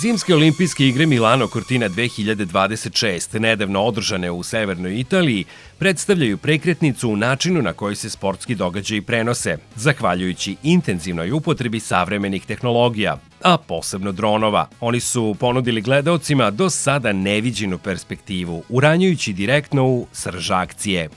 Zimske olimpijske igre Milano Cortina 2026, nedavno održane u severnoj Italiji, predstavljaju prekretnicu u načinu na koji se sportski događaji prenose, zahvaljujući intenzivnoj upotrebi savremenih tehnologija, a posebno dronova. Oni su ponudili gledaocima do sada neviđenu perspektivu, uranjujući direktno u srž akcije.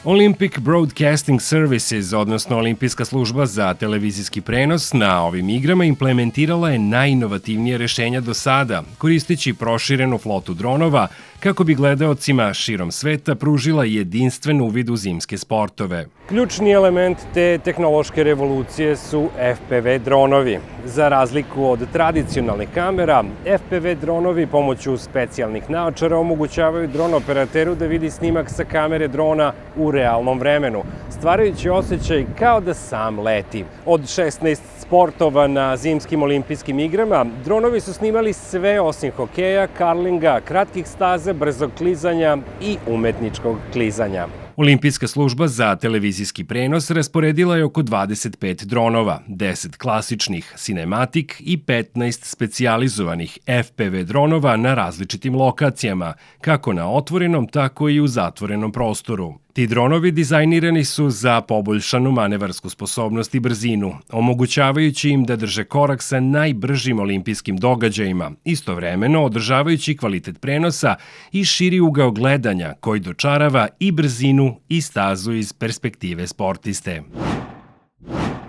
Olympic Broadcasting Services, odnosno Olimpijska služba za televizijski prenos, na ovim igrama implementirala je najinovativnije rešenja do sada, koristeći proširenu flotu dronova kako bi gledaocima širom sveta pružila jedinstven uvid u zimske sportove. Ključni element te tehnološke revolucije su FPV dronovi. Za razliku od tradicionalnih kamera, FPV dronovi pomoću specijalnih naočara omogućavaju dronoperateru da vidi snimak sa kamere drona u realnom vremenu, stvarajući osjećaj kao da sam leti. Od 16 sportova na zimskim olimpijskim igrama, dronovi su snimali sve osim hokeja, karlinga, kratkih staza, brzog klizanja i umetničkog klizanja. Olimpijska služba za televizijski prenos rasporedila je oko 25 dronova, 10 klasičnih Cinematic i 15 specijalizovanih FPV dronova na različitim lokacijama, kako na otvorenom, tako i u zatvorenom prostoru. Ti dronovi dizajnirani su za poboljšanu manevarsku sposobnost i brzinu, omogućavajući im da drže korak sa najbržim olimpijskim događajima, istovremeno održavajući kvalitet prenosa i širi ugao gledanja koji dočarava i brzinu i stazu iz perspektive sportiste.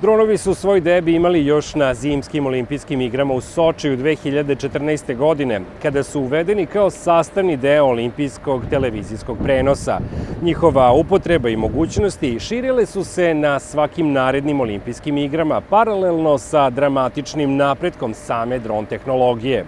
Dronovi su svoj debi imali još na zimskim olimpijskim igrama u Sočiju 2014. godine, kada su uvedeni kao sastavni deo olimpijskog televizijskog prenosa. Njihova upotreba i mogućnosti širile su se na svakim narednim olimpijskim igrama, paralelno sa dramatičnim napretkom same dron tehnologije.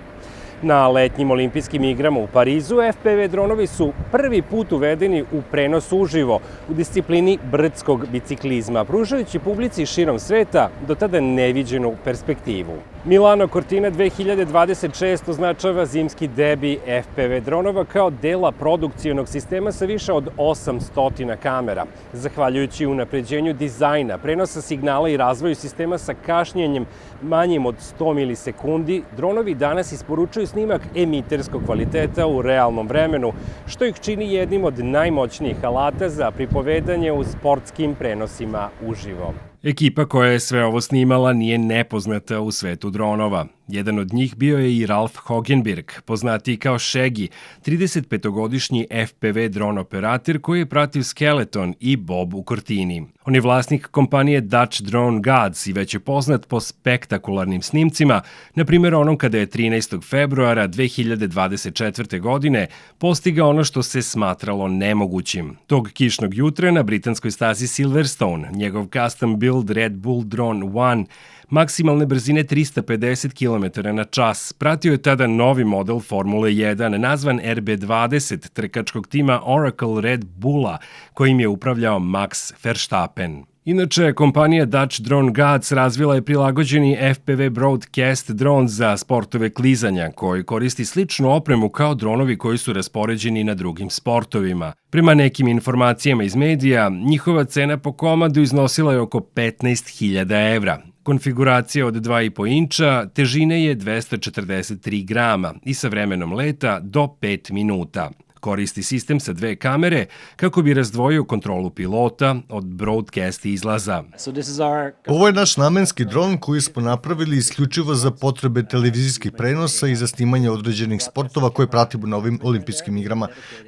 Na letnjim olimpijskim igrama u Parizu FPV dronovi su prvi put uvedeni u prenos uživo u disciplini brdskog biciklizma, pružajući publici širom sveta do tada neviđenu perspektivu. Milano Cortina 2026 označava zimski debi FPV dronova kao dela produkcionog sistema sa više od 800 kamera. Zahvaljujući unapređenju dizajna, prenosa signala i razvoju sistema sa kašnjenjem manjim od 100 milisekundi, dronovi danas isporučuju snimak emiterskog kvaliteta u realnom vremenu, što ih čini jednim od najmoćnijih alata za pripovedanje u sportskim prenosima uživo. Ekipa koja je sve ovo snimala nije nepoznata u svetu dronova. Jedan od njih bio je i Ralf Hogenberg, poznatiji kao Shaggy, 35-godišnji FPV dron operator koji je pratio Skeleton i Bob u Cortini. On je vlasnik kompanije Dutch Drone Gods i već je poznat po spektakularnim snimcima, na primjer onom kada je 13. februara 2024. godine postigao ono što se smatralo nemogućim. Tog kišnog jutra na britanskoj stazi Silverstone, njegov custom build Red Bull Drone One maksimalne brzine 350 km na čas. Pratio je tada novi model Formule 1, nazvan RB20 trkačkog tima Oracle Red Bulla, kojim je upravljao Max Verstappen. Inače, kompanija Dutch Drone Gods razvila je prilagođeni FPV broadcast dron za sportove klizanja, koji koristi sličnu opremu kao dronovi koji su raspoređeni na drugim sportovima. Prema nekim informacijama iz medija, njihova cena po komadu iznosila je oko 15.000 evra. Konfiguracija od 2,5 inča, težine je 243 grama i sa vremenom leta do 5 minuta. Koristi sistem sa 2 kamere kako bi razdvojio kontrolu pilota od broadcast izlaza. Ovo je naš namenski dron koji smo napravili isključivo za potrebe televizijskih prenosa i za snimanje određenih sportova koje pratimo na ovim olimpijskim igrama.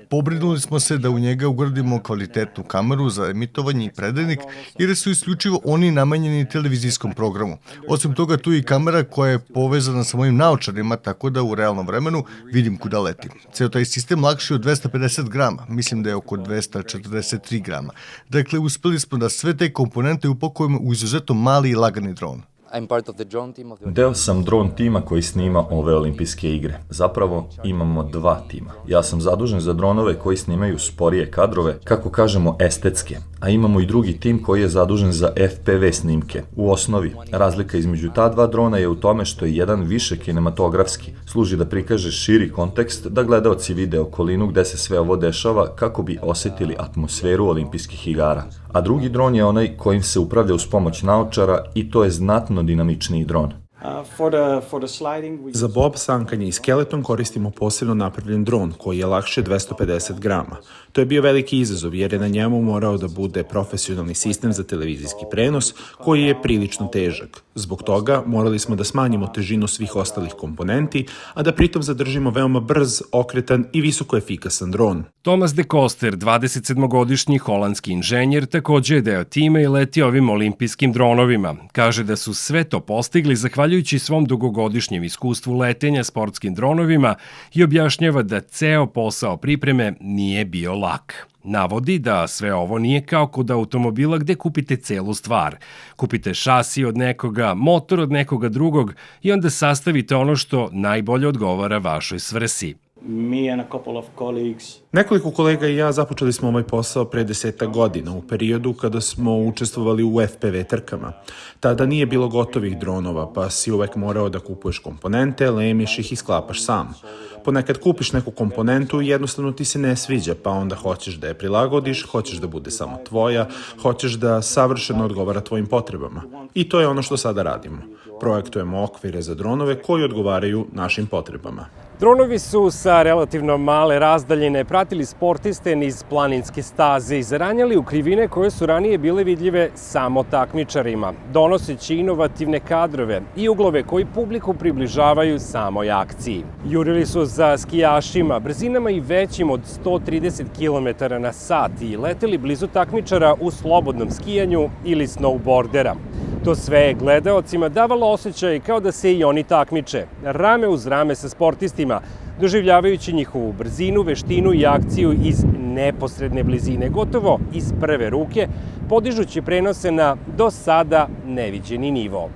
Pobrinuli smo se da u njega ugradimo kvalitetnu kameru za emitovanje i predajnik, jer su isključivo oni namenjeni televizijskom programu. Osim toga, tu je i kamera koja je povezana sa mojim naočarima, tako da u realnom vremenu vidim kuda letim. Ceo taj sistem lakši od 250 grama, mislim da je oko 243 grama. Dakle, uspeli smo da sve te komponente upakujemo u izuzetno mali i lagani dron. Deo sam dron tima koji snima ove olimpijske igre. Zapravo imamo 2 tima. Ja sam zadužen za dronove koji snimaju sporije kadrove, kako kažemo estetske, a imamo i drugi tim koji je zadužen za FPV snimke. U osnovi, razlika između ta dva drona je u tome što je jedan više kinematografski, služi da prikaže širi kontekst, da gledaoci vide okolinu gde se sve ovo dešava kako bi osetili atmosferu olimpijskih igara. A drugi dron je onaj kojim se upravlja uz pomoć naočara i to je znatno dinamičniji dron. Za bob, sankanje i skeleton koristimo posebno napravljen dron koji je lakše 250 grama. To je bio veliki izazov jer je na njemu morao da bude profesionalni sistem za televizijski prenos koji je prilično težak. Zbog toga morali smo da smanjimo težinu svih ostalih komponenti, a da pritom zadržimo veoma brz, okretan i visoko efikasan dron. Thomas de Koster, 27-godišnji holandski inženjer, takođe je deo tima i leti ovim olimpijskim dronovima. Kaže da su sve to postigli zahvaljujući svom dugogodišnjem iskustvu letenja sportskim dronovima i objašnjava da ceo posao pripreme nije bio lak. Navodi da sve ovo nije kao kod automobila gde kupite celu stvar. Kupite šasi od nekoga, motor od nekoga drugog i onda sastavite ono što najbolje odgovara vašoj svrsi. Nekoliko kolega i ja započeli smo ovaj posao pre 10 godina, u periodu kada smo učestvovali u FPV trkama. Tada nije bilo gotovih dronova, pa si uvek morao da kupuješ komponente, lemiš ih i sklapaš sam. Ponekad kupiš neku komponentu i jednostavno ti se ne sviđa, pa onda hoćeš da je prilagodiš, hoćeš da bude samo tvoja, hoćeš da savršeno odgovara tvojim potrebama. I to je ono što sada radimo. Projektujemo okvire za dronove koji odgovaraju našim potrebama. Dronovi su sa relativno male razdaljine pratili sportiste niz planinske staze i zaranjali u krivine koje su ranije bile vidljive samo takmičarima, donoseći inovativne kadrove i uglove koji publiku približavaju samoj akciji. Jurili su za skijašima, brzinama i većim od 130 km na sat i leteli blizu takmičara u slobodnom skijanju ili snowboardera. To sve je gledaocima davalo osjećaj kao da se i oni takmiče, rame uz rame sa sportistima, doživljavajući njihovu brzinu, veštinu i akciju iz neposredne blizine, gotovo iz prve ruke, podižući prenose na do sada neviđeni nivo.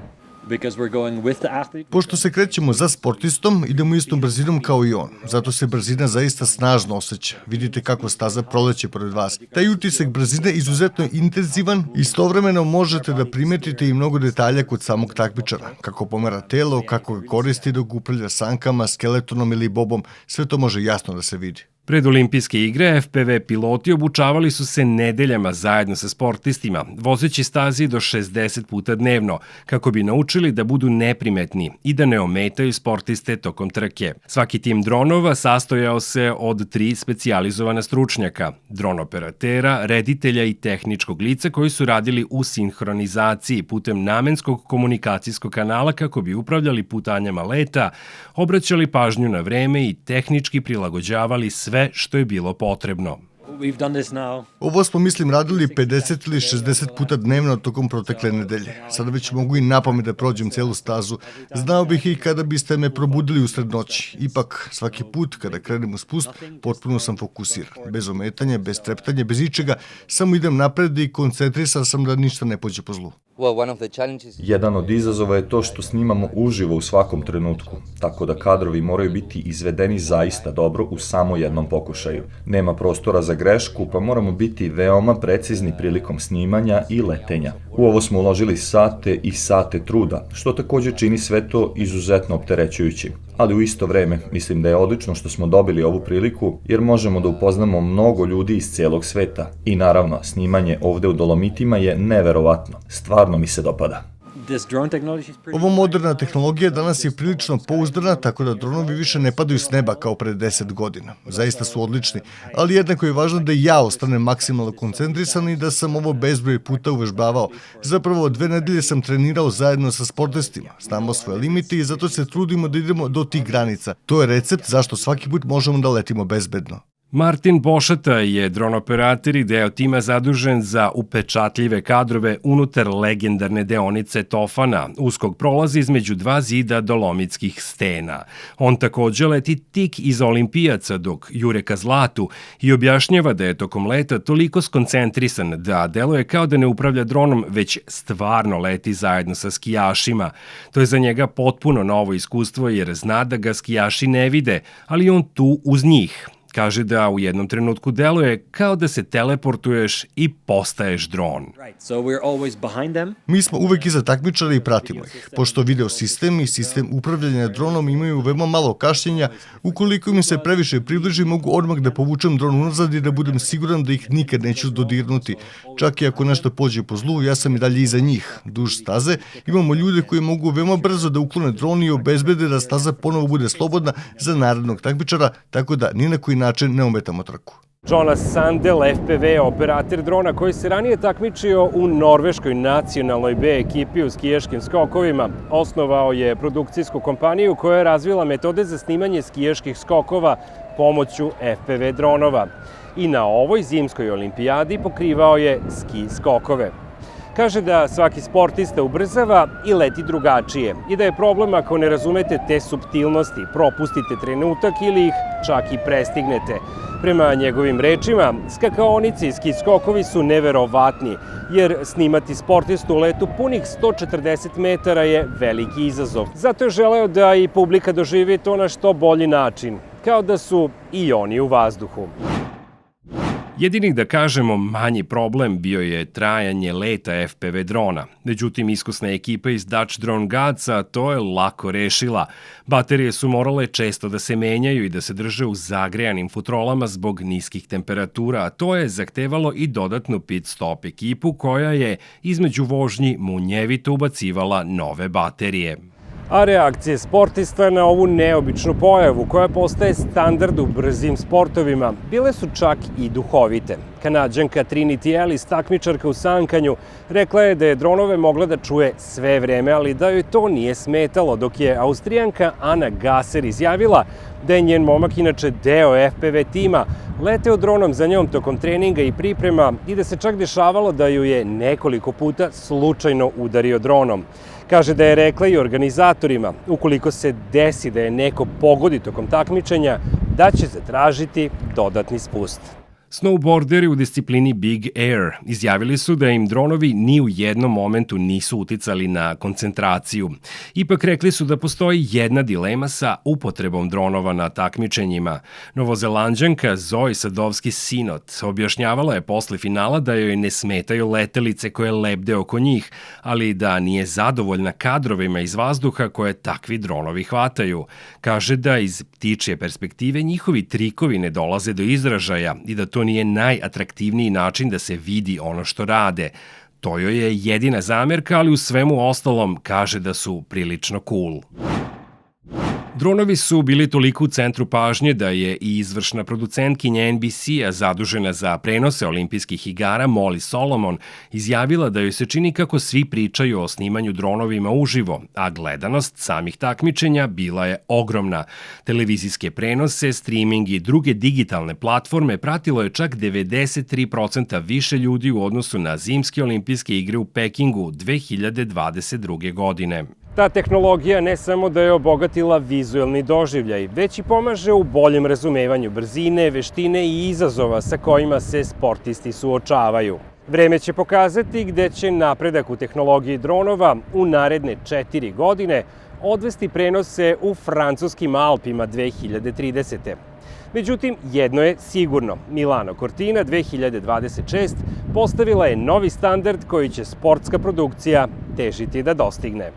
Pošto se krećemo za sportistom, idemo istom brzinom kao i on. Zato se brzina zaista snažno osjeća. Vidite kako staza proleće pored vas. Taj utisak brzine izuzetno je intenzivan. Istovremeno možete da primetite i mnogo detalja kod samog takmičara. Kako pomera telo, kako ga koristi dok upravlja sankama, skeletonom ili bobom. Sve to može jasno da se vidi. Pred olimpijske igre FPV piloti obučavali su se nedeljama zajedno sa sportistima, vozeći stazi do 60 puta dnevno, kako bi naučili da budu neprimetni i da ne ometaju sportiste tokom trke. Svaki tim dronova sastojao se od 3 specijalizovana stručnjaka, dron operatera, reditelja i tehničkog lica koji su radili u sinhronizaciji putem namenskog komunikacijskog kanala kako bi upravljali putanjama leta, obraćali pažnju na vreme i tehnički prilagođavali sve što je bilo potrebno. Ovo smo, mislim, radili 50 ili 60 puta dnevno tokom protekle nedelje. Sada već mogu i napamet da prođem celu stazu. Znao bih i kada biste me probudili usred noći. Ipak, svaki put kada krenem u spust, potpuno sam fokusiran. Bez ometanja, bez treptanja, bez ičega, samo idem napred i koncentrisan sam da ništa ne pođe po zlu. Jedan od izazova je to što snimamo uživo u svakom trenutku, tako da kadrovi moraju biti izvedeni zaista dobro u samo jednom pokušaju. Nema prostora za grešku, pa moramo biti veoma precizni prilikom snimanja i letenja. U ovo smo uložili sate i sate truda, što takođe čini sve to izuzetno opterećujući. Ali u isto vreme mislim da je odlično što smo dobili ovu priliku jer možemo da upoznamo mnogo ljudi iz celog sveta. I naravno, snimanje ovde u Dolomitima je neverovatno. Stvarno mi se dopada. Ovo moderna tehnologija danas je prilično pouzdana, tako da dronovi više ne padaju s neba kao pre 10 godina. Zaista su odlični, ali jednako je važno da i ja ostanem maksimalno koncentrisan i da sam ovo bezbroj puta uvežbavao. Zapravo 2 nedelje sam trenirao zajedno sa sportistima. Znamo svoje limite i zato se trudimo da idemo do tih granica. To je recept zašto svaki put možemo da letimo bezbedno. Martin Bošata je dron operator i deo tima zadužen za upečatljive kadrove unutar legendarne deonice Tofana, uskog prolaza između 2 zida dolomitskih stena. On takođe leti tik iza olimpijaca dok jure ka zlatu i objašnjava da je tokom leta toliko skoncentrisan da deluje kao da ne upravlja dronom, već stvarno leti zajedno sa skijašima. To je za njega potpuno novo iskustvo jer zna da ga skijaši ne vide, ali on tu uz njih. Kaže da u jednom trenutku deluje kao da se teleportuješ i postaješ dron. Mi smo uvek iza takmičara i pratimo ih, pošto video sistem i sistem upravljanja dronom imaju veoma malo kašnjenja. Ukoliko im se previše približi, mogu odmah da povučem dron unazad i da budem siguran da ih nikad neću dodirnuti. Čak i ako nešto pođe po zlu, ja sam i dalje iza njih. Duž staze imamo ljude koji mogu veoma brzo da uklone dron i obezbede da staza ponovo bude slobodna za narednog takmičara, tako da ni na koji način ne ometamo trku. Jonas Sandel, FPV operator drona koji se ranije takmičio u norveškoj nacionalnoj B ekipi u skijaškim skokovima, osnovao je produkcijsku kompaniju koja je razvila metode za snimanje skijaških skokova pomoću FPV dronova. I na ovoj zimskoj olimpijadi pokrivao je ski skokove. Kaže da svaki sportista ubrzava i leti drugačije i da je problem ako ne razumete te suptilnosti, propustite trenutak ili ih čak i prestignete. Prema njegovim rečima, skakaonice i ski skokovi su neverovatni, jer snimati sportistu u letu punih 140 metara je veliki izazov. Zato je želeo da i publika doživi to na što bolji način, kao da su i oni u vazduhu. Jedini, da kažemo, manji problem bio je trajanje leta FPV drona. Međutim, iskusna ekipa iz Dutch Drone Godsa to je lako rešila. Baterije su morale često da se menjaju i da se drže u zagrejanim futrolama zbog niskih temperatura, a to je zahtevalo i dodatnu pit stop ekipu koja je između vožnji munjevito ubacivala nove baterije. A reakcije sportista na ovu neobičnu pojavu, koja postaje standard u brzim sportovima, bile su čak i duhovite. Kanađanka Trinity Ellis, takmičarka u sankanju, rekla je da je dronove mogla da čuje sve vreme, ali da joj to nije smetalo, dok je Austrijanka Ana Gasser izjavila da je njen momak inače deo FPV tima, leteo dronom za njom tokom treninga i priprema i da se čak dešavalo da ju je nekoliko puta slučajno udario dronom. Kaže da je rekla i organizatorima, ukoliko se desi da je neko pogodi tokom takmičenja, da će zatražiti dodatni spust. Snowboarderi u disciplini Big Air izjavili su da im dronovi ni u jednom momentu nisu uticali na koncentraciju. Ipak rekli su da postoji jedna dilema sa upotrebom dronova na takmičenjima. Novozelanđanka Zoe Sadovski-Sinot objašnjavala je posle finala da joj ne smetaju letelice koje lebde oko njih, ali da nije zadovoljna kadrovima iz vazduha koje takvi dronovi hvataju. Kaže da iz ptičje perspektive njihovi trikovi ne dolaze do izražaja i da to nije najatraktivniji način da se vidi ono što rade. To joj je jedina zamerka, ali u svemu ostalom kaže da su prilično cool. Dronovi su bili toliko u centru pažnje da je i izvršna producentkinja NBC-a zadužena za prenose olimpijskih igara Molly Solomon izjavila da joj se čini kako svi pričaju o snimanju dronovima uživo, a gledanost samih takmičenja bila je ogromna. Televizijske prenose, streaming i druge digitalne platforme pratilo je čak 93% više ljudi u odnosu na zimske olimpijske igre u Pekingu 2022. godine. Ta tehnologija ne samo da je obogatila vizuelni doživljaj, već i pomaže u boljem razumevanju brzine, veštine i izazova sa kojima se sportisti suočavaju. Vreme će pokazati gde će napredak u tehnologiji dronova u naredne 4 godine odvesti prenose u francuskim Alpima 2030. Međutim, jedno je sigurno, Milano Cortina 2026 postavila je novi standard koji će sportska produkcija težiti da dostigne.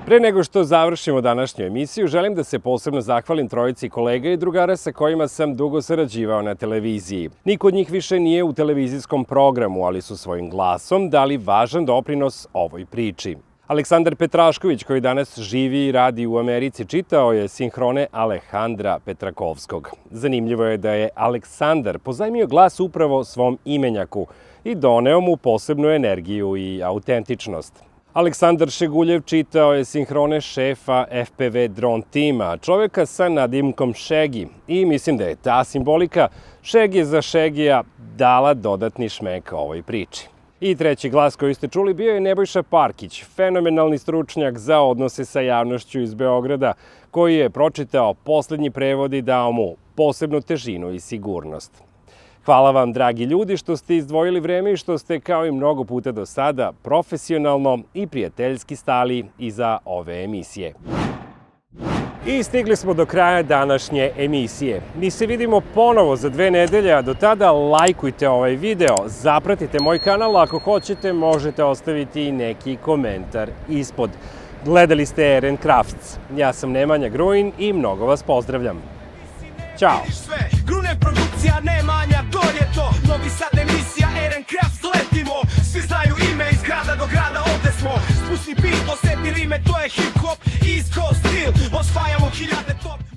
Pre nego što završimo današnju emisiju, želim da se posebno zahvalim trojici kolega i drugara sa kojima sam dugo sarađivao na televiziji. Niko od njih više nije u televizijskom programu, ali su svojim glasom dali važan doprinos ovoj priči. Aleksandar Petrašković, koji danas živi i radi u Americi, čitao je sinhrone Alejandra Petrakovskog. Zanimljivo je da je Aleksandar pozajmio glas upravo svom imenjaku i doneo mu posebnu energiju i autentičnost. Aleksandar Šeguljev čitao je sinhrone šefa FPV Drone tima, čoveka sa nadimkom Šegi, i mislim da je ta simbolika Šegije za Šegija dala dodatni šmek ovoj priči. I treći glas koji ste čuli bio je Nebojša Parkić, fenomenalni stručnjak za odnose sa javnošću iz Beograda, koji je pročitao poslednji prevod i dao mu posebnu težinu i sigurnost. Hvala vam, dragi ljudi, što ste izdvojili vreme i što ste, kao i mnogo puta do sada, profesionalno i prijateljski stali iza ove emisije. I stigli smo do kraja današnje emisije. Mi se vidimo ponovo za 2 nedelje, a do tada lajkujte ovaj video, zapratite moj kanal, ako hoćete možete ostaviti i neki komentar ispod. Gledali ste Eren Crafts. Ja sam Nemanja Grujin i mnogo vas pozdravljam. Ćao! Grunen produkcija, Nemanja, to je to. Novi Sad emisija, Eren Crafts, letimo. Svi znaju ime, iz grada do grada, ovde smo. Spusti beat, osjeti rime, to je hip hop, East Coast stil. Osvajamo hiljade